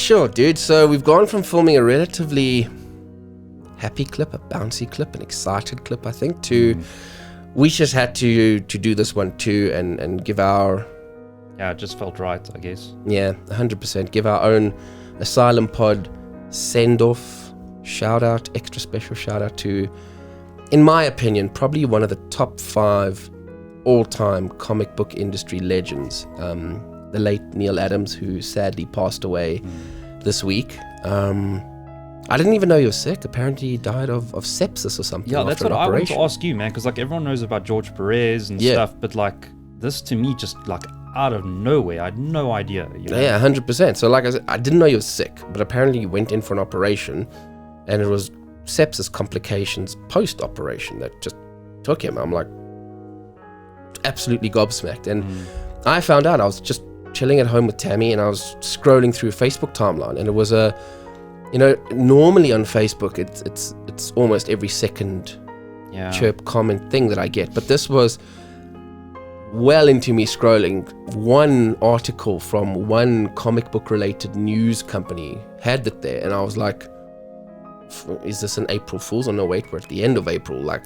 Sure, dude. So we've gone from filming a relatively happy clip, a bouncy clip, an excited clip, I think, to we just had to do this one too and give our... Yeah, it just felt right, I guess. Yeah, 100%. Give our own Asylum pod send-off, shout-out, extra special shout-out to, in my opinion, probably one of the top 5 all-time comic book industry legends. The late Neal Adams, who sadly passed away this week. I didn't even know he was sick. Apparently he died of sepsis or something. Yeah, that's what I want to ask you, man, because like everyone knows about George Perez and stuff, but like this to me just like out of nowhere. I had no idea. You know? Yeah, 100%. So like I said, I didn't know he was sick, but apparently he went in for an operation and it was sepsis complications post-operation that just took him. I'm like absolutely gobsmacked. And I found out, I was just chilling at home with Tammy and I was scrolling through Facebook timeline, and it was a, you know, normally on Facebook it's almost every second chirp comment thing that I get, but this was well into me scrolling. One article from one comic book related news company had it there, and I was like, is this an April Fool's? Or no, wait, we're at the end of April, like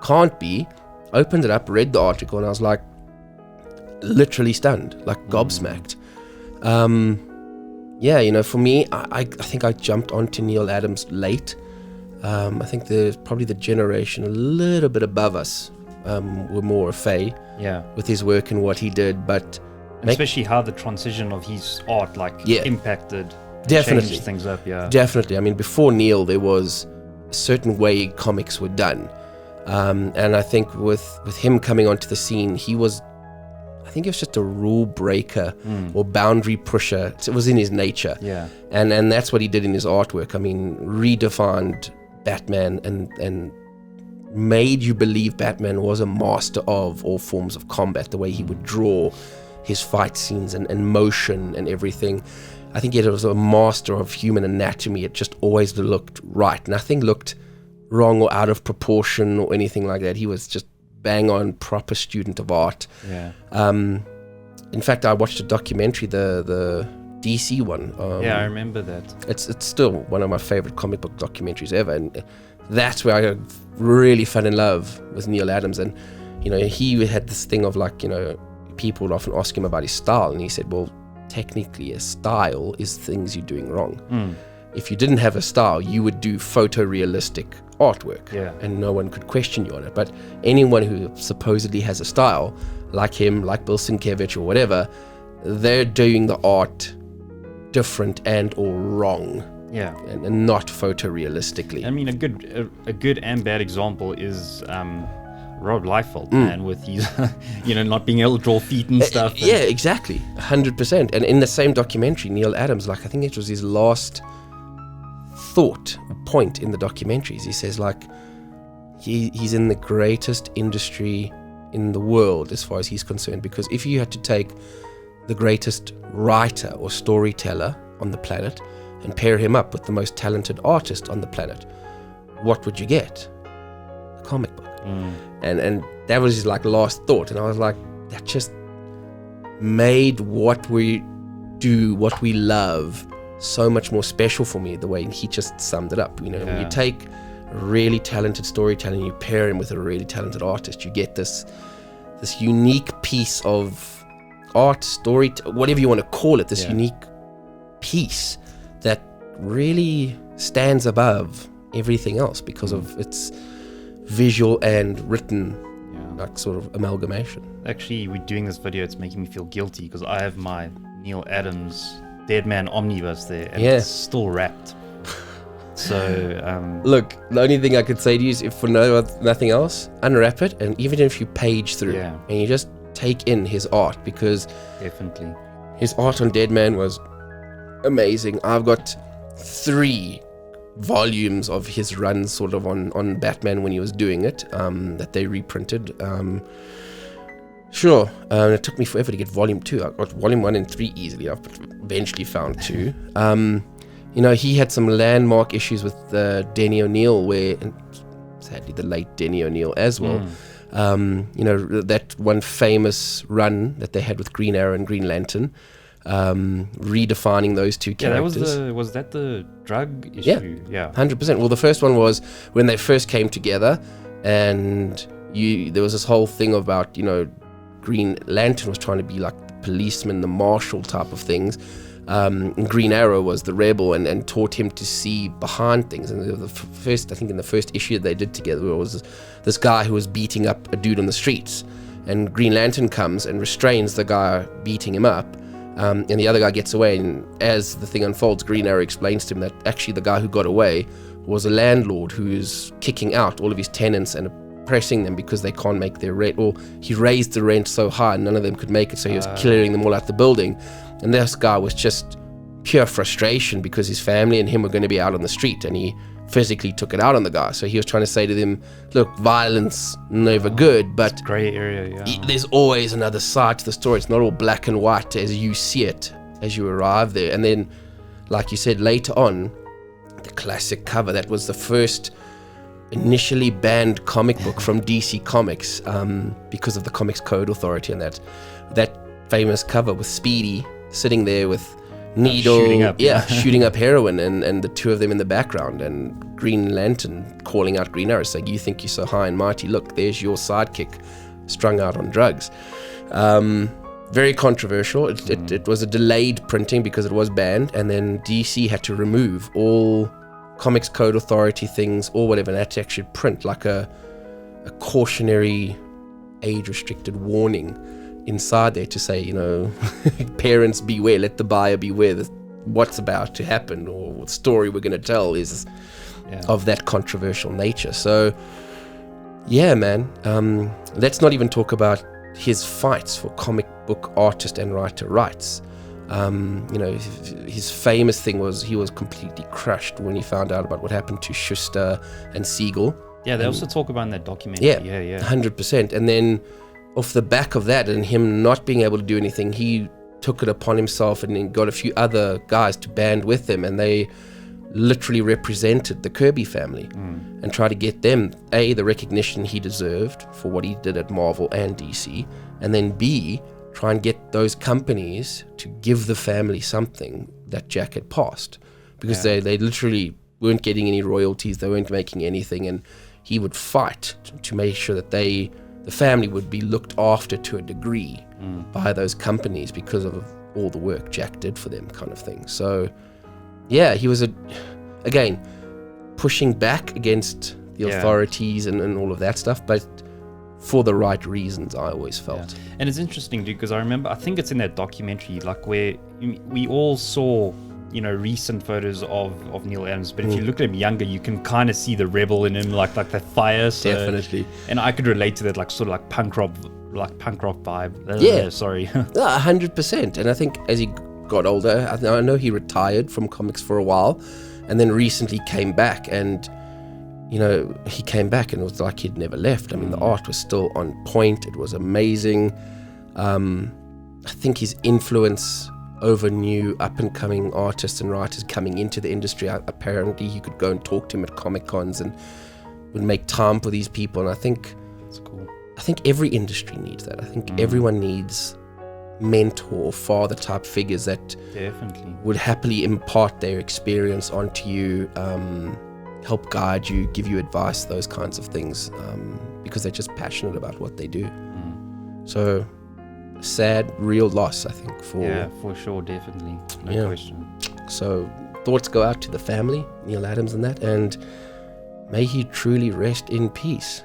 can't be. Opened it up, read the article, and I was like literally stunned, like gobsmacked. Yeah, you know, for me, I think I jumped onto Neal Adams late. I think probably the generation a little bit above us were more affay with his work and what he did, but especially how the transition of his art impacted, definitely changed things up. Definitely. I mean, before Neal, there was a certain way comics were done, and I think with him coming onto the scene, I think he was just a rule breaker or boundary pusher. It was in his nature. And that's what he did in his artwork. I mean, redefined Batman and made you believe Batman was a master of all forms of combat, the way he would draw his fight scenes and motion and everything. I think he was a master of human anatomy. It just always looked right. Nothing looked wrong or out of proportion or anything like that. He was just bang on proper student of art. In fact, I watched a documentary, the DC one. I remember that. It's still one of my favorite comic book documentaries ever, and that's where I really fell in love with Neal Adams. And you know, he had this thing of like, you know, people would often ask him about his style, and he said, well, technically a style is things you're doing wrong. If you didn't have a style, you would do photorealistic artwork, and no one could question you on it. But anyone who supposedly has a style, like him, like Bill Sienkiewicz or whatever, they're doing the art different and or wrong, and not photorealistically. I mean, a good and bad example is Rob Liefeld, man, with his not being able to draw feet and stuff. Yeah, exactly, 100%. And in the same documentary, Neal Adams, like I think it was his last point in the documentaries, he says like he's in the greatest industry in the world as far as he's concerned, because if you had to take the greatest writer or storyteller on the planet and pair him up with the most talented artist on the planet, what would you get? A comic book. And that was his like last thought, and I was like, that just made what we do, what we love, so much more special for me, the way he just summed it up. You know, when you take a really talented storyteller and you pair him with a really talented artist, you get this unique piece of art, story, whatever you want to call it, this unique piece that really stands above everything else because of its visual and written like sort of amalgamation. Actually, we're doing this video, it's making me feel guilty because I have my Neal Adams Dead Man omnibus there, and it's still wrapped. So look, the only thing I could say to you is, if for nothing else, unwrap it, and even if you page through and you just take in his art, because definitely his art on Dead Man was amazing. I've got 3 volumes of his run sort of on Batman when he was doing it, that they reprinted. It took me forever to get volume 2. I got volume 1 and 3 easily. I've eventually found 2. You know, he had some landmark issues with Denny O'Neil, and sadly the late Denny O'Neil as well. You know, that one famous run that they had with Green Arrow and Green Lantern. redefining those two characters. Was that the drug issue? Yeah. 100%. Well, the first one was when they first came together, and there was this whole thing about, Green Lantern was trying to be like the policeman, the marshal type of things. And Green Arrow was the rebel and taught him to see behind things. And I think in the first issue that they did together, there was this guy who was beating up a dude on the streets, and Green Lantern comes and restrains the guy beating him up, and the other guy gets away. And as the thing unfolds, Green Arrow explains to him that actually the guy who got away was a landlord who is kicking out all of his tenants and oppressing them because they can't make their rent, or he raised the rent so high none of them could make it, so he was clearing them all out the building. And this guy was just pure frustration because his family and him were going to be out on the street, and he physically took it out on the guy. So he was trying to say to them, look, violence never good, but gray area, there's always another side to the story. It's not all black and white as you see it as you arrive there. And then, like you said, later on, the classic cover, that was the first initially banned comic book from DC Comics, because of the Comics Code Authority, and that famous cover with Speedy sitting there with needle shooting up heroin, and the two of them in the background, and Green Lantern calling out Green Arrow saying, you think you're so high and mighty, look, there's your sidekick strung out on drugs. Very controversial. It was a delayed printing because it was banned, and then DC had to remove all Comics Code Authority things or whatever, and had to actually print like a cautionary age restricted warning inside there to say, parents beware, let the buyer beware that what's about to happen, or what story we're going to tell is of that controversial nature. So man, let's not even talk about his fights for comic book artist and writer rights. His famous thing was he was completely crushed when he found out about what happened to Schuster and Siegel. Yeah, they also talk about in that documentary. Yeah. 100%. And then off the back of that and him not being able to do anything, he took it upon himself and then got a few other guys to band with him, and they literally represented the Kirby family and tried to get them, A, the recognition he deserved for what he did at Marvel and DC, and then B, try and get those companies to give the family something that Jack had passed, because they literally weren't getting any royalties, they weren't making anything, and he would fight to make sure that the family would be looked after to a degree by those companies because of all the work Jack did for them, kind of thing. So he was again pushing back against the authorities and all of that stuff, but for the right reasons, I always felt. And it's interesting, dude, because I think it's in that documentary, like where we all saw, recent photos of Neal Adams, but if you look at him younger, you can kind of see the rebel in him, like that fire. So, definitely. And I could relate to that, like sort of like punk rock vibe. Sorry. 100%. And I think as he got older, I know he retired from comics for a while, and then recently came back, and he came back and it was like he'd never left. I mean, the art was still on point. It was amazing. I think his influence over new up-and-coming artists and writers coming into the industry, apparently he could go and talk to him at Comic Cons and would make time for these people. And I think that's cool. I think every industry needs that. I think everyone needs mentor or father type figures that definitely would happily impart their experience onto you, help guide you, give you advice, those kinds of things, because they're just passionate about what they do. So sad, real loss, I think. For sure, definitely, no question. So thoughts go out to the family, Neal Adams and that, and may he truly rest in peace.